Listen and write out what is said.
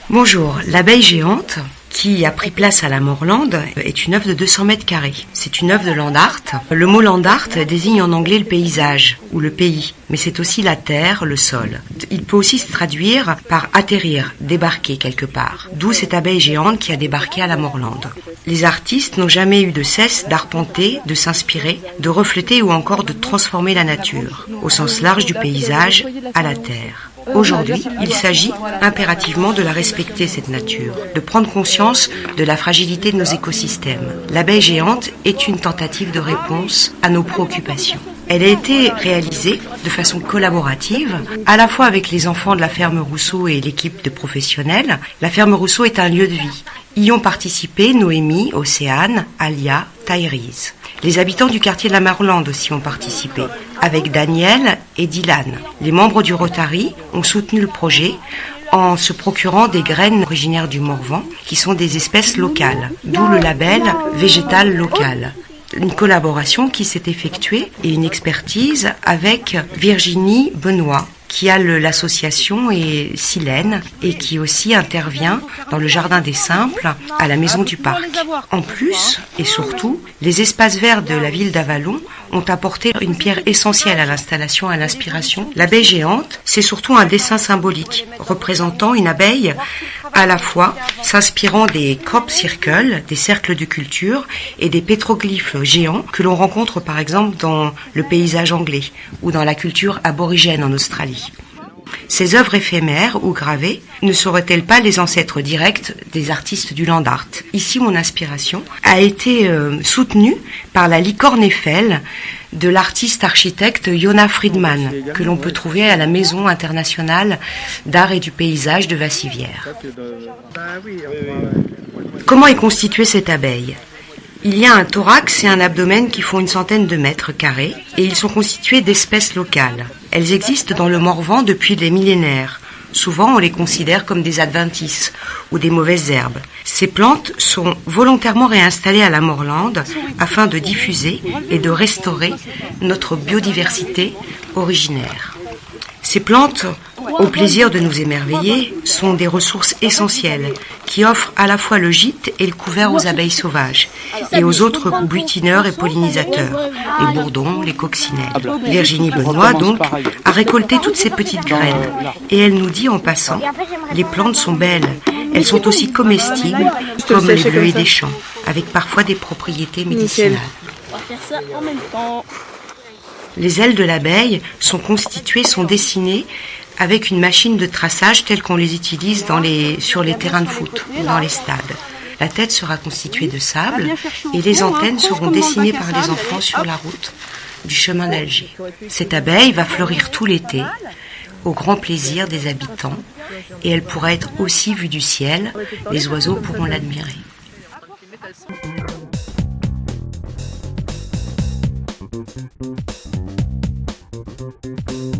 Bonjour, l'abeille géante, qui a pris place à la Morlande, est une œuvre de 200 mètres carrés. C'est une œuvre de land art. Le mot land art désigne en anglais le paysage ou le pays, mais c'est aussi la terre, le sol. Il peut aussi se traduire par atterrir, débarquer quelque part. D'où cette abeille géante qui a débarqué à la Morlande. Les artistes n'ont jamais eu de cesse d'arpenter, de s'inspirer, de refléter ou encore de transformer la nature, au sens large du paysage, à la terre. Aujourd'hui, il s'agit impérativement de la respecter, cette nature, de prendre conscience de la fragilité de nos écosystèmes. L'abeille géante est une tentative de réponse à nos préoccupations. Elle a été réalisée de façon collaborative, à la fois avec les enfants de la ferme Rousseau et l'équipe de professionnels. La ferme Rousseau est un lieu de vie. Y ont participé Noémie, Océane, Alia, Thaïrise. Les habitants du quartier de la Morlande aussi ont participé, avec Daniel et Dylan. Les membres du Rotary ont soutenu le projet en se procurant des graines originaires du Morvan, qui sont des espèces locales, d'où le label végétal local. Une collaboration qui s'est effectuée et une expertise avec Virginie Benoît, qui a l'association et Silène et qui aussi intervient dans le Jardin des Simples à la Maison du Parc. En plus et surtout, les espaces verts de la ville d'Avallon ont apporté une pierre essentielle à l'installation, à l'inspiration. L'abeille géante, c'est surtout un dessin symbolique représentant une abeille à la fois s'inspirant des crop circles, des cercles de culture et des pétroglyphes géants que l'on rencontre par exemple dans le paysage anglais ou dans la culture aborigène en Australie. Ces œuvres éphémères ou gravées ne seraient-elles pas les ancêtres directs des artistes du land art? Ici, mon inspiration a été soutenue par la licorne Eiffel de l'artiste architecte Yona Friedman, que l'on peut trouver à la Maison internationale d'art et du paysage de Vassivière. Comment est constituée cette abeille? Il y a un thorax et un abdomen qui font une centaine de mètres carrés et ils sont constitués d'espèces locales. Elles existent dans le Morvan depuis des millénaires. Souvent, on les considère comme des adventices ou des mauvaises herbes. Ces plantes sont volontairement réinstallées à la Morlande afin de diffuser et de restaurer notre biodiversité originaire. Ces plantes, au plaisir de nous émerveiller, sont des ressources essentielles qui offrent à la fois le gîte et le couvert aux abeilles sauvages et aux autres butineurs et pollinisateurs, les bourdons, les coccinelles. Virginie Benoît, donc, a récolté toutes ces petites graines et elle nous dit en passant, les plantes sont belles, elles sont aussi comestibles comme les bleuets des champs, avec parfois des propriétés médicinales. On va faire ça en même temps. Les ailes de l'abeille sont dessinées avec une machine de traçage telle qu'on les utilise sur les terrains de foot ou dans les stades. La tête sera constituée de sable et les antennes seront dessinées par les enfants sur la route du chemin d'Alger. Cette abeille va fleurir tout l'été au grand plaisir des habitants et elle pourra être aussi vue du ciel. Les oiseaux pourront l'admirer.